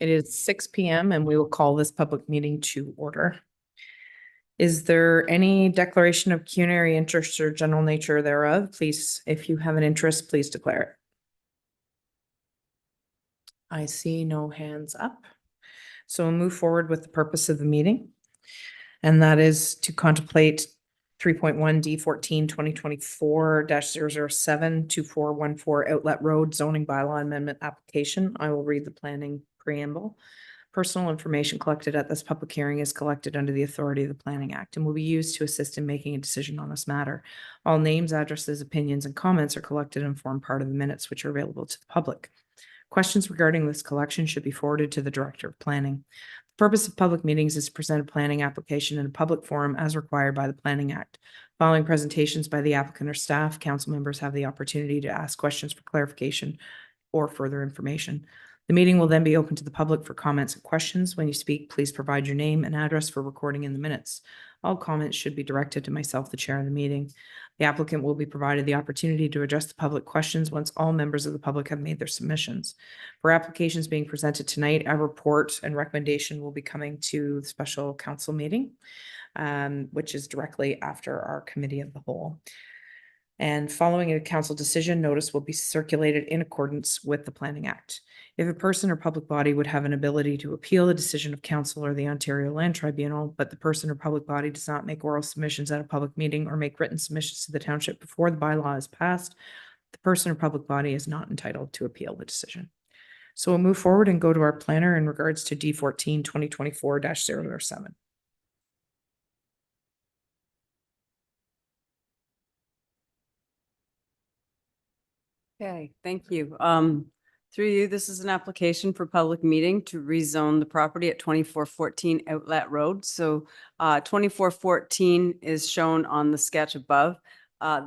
It is 6 PM and we will call this public meeting to order. Is there any declaration of pecuniary interest or general nature thereof? Please, if you have an interest, please declare it. I see no hands up. So we'll move forward with the purpose of the meeting. And that is to contemplate 3.1 D14 2024-007 2414 Outlet Road zoning bylaw amendment application. I will read the planning preamble. Personal information collected at this public hearing is collected under the authority of the Planning Act and will be used to assist in making a decision on this matter. All names, addresses, opinions, and comments are collected and form part of the minutes which are available to the public. Questions regarding this collection should be forwarded to the Director of Planning. The purpose of public meetings is to present a planning application in a public forum as required by the Planning Act. Following presentations by the applicant or staff, council members have the opportunity to ask questions for clarification or further information. The meeting will then be open to the public for comments and questions. When you speak, please provide your name and address for recording in the minutes. All comments should be directed to myself, the chair of the meeting. The applicant will be provided the opportunity to address the public questions once all members of the public have made their submissions. For applications being presented tonight, a report and recommendation will be coming to the special council meeting, which is directly after our committee of the whole. And following a council decision, notice will be circulated in accordance with the Planning Act. If a person or public body would have an ability to appeal the decision of council or the Ontario Land Tribunal, but the person or public body does not make oral submissions at a public meeting or make written submissions to the township before the bylaw is passed, the person or public body is not entitled to appeal the decision. So we'll move forward and go to our planner in regards to D14 2024-007. Okay, thank you. Through you, this is an application for public meeting to rezone the property at 2414 Outlet Road. So 2414 is shown on the sketch above.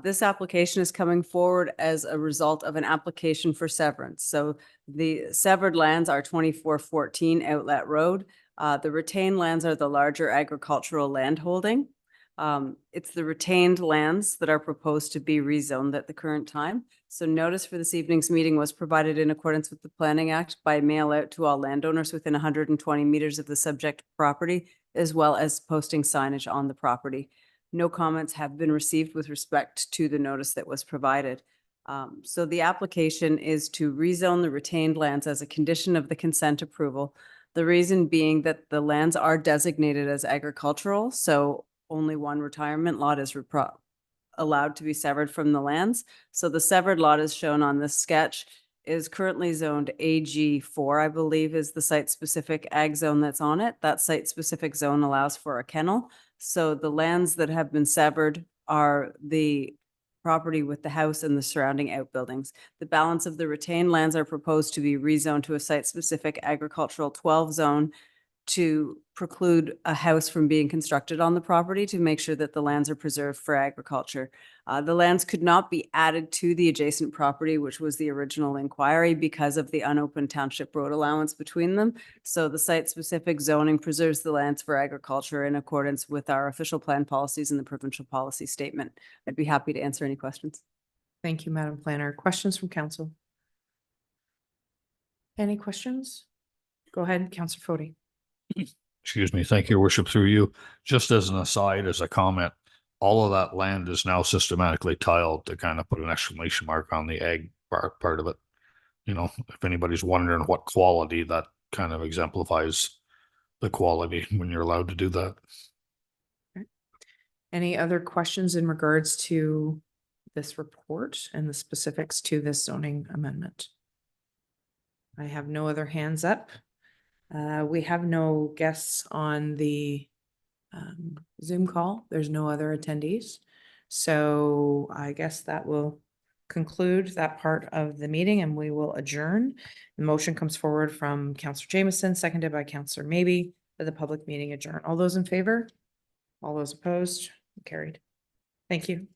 This application is coming forward as a result of an application for severance. So the severed lands are 2414 Outlet Road. The retained lands are the larger agricultural land holding. It's the retained lands that are proposed to be rezoned at the current time. So notice for this evening's meeting was provided in accordance with the Planning Act by mail out to all landowners within 120 meters of the subject property, as well as posting signage on the property. No comments have been received with respect to the notice that was provided. So the application is to rezone the retained lands as a condition of the consent approval. The reason being that the lands are designated as agricultural, so only one retirement lot is allowed to be severed from the lands. So the severed lot is shown on this sketch is currently zoned AG4, I believe is the site-specific ag zone that's on it. That site-specific zone allows for a kennel. So the lands that have been severed are the property with the house and the surrounding outbuildings. The balance of the retained lands are proposed to be rezoned to a site-specific agricultural 12 zone to preclude a house from being constructed on the property to make sure that the lands are preserved for agriculture. The lands could not be added to the adjacent property, which was the original inquiry, because of the unopened township road allowance between them. So the site-specific zoning preserves the lands for agriculture in accordance with our official plan policies and the provincial policy statement. I'd be happy to answer any questions. Thank you, Madam Planner. Questions from council? Any questions? Go ahead, Councillor Foti. Excuse me. Thank you, Worship, through you. Just as an aside, as a comment, all of that land is now systematically tiled to kind of put an exclamation mark on the ag part of it. You know, if anybody's wondering what quality, that kind of exemplifies the quality when you're allowed to do that. Any other questions in regards to this report and the specifics to this zoning amendment? I have no other hands up. We have no guests on the Zoom call. There's no other attendees. So I guess that will conclude that part of the meeting and we will adjourn. The motion comes forward from Councillor Jameson, seconded by Councillor Maybe, for the public meeting adjourn. All those in favor? All those opposed? Carried. Thank you.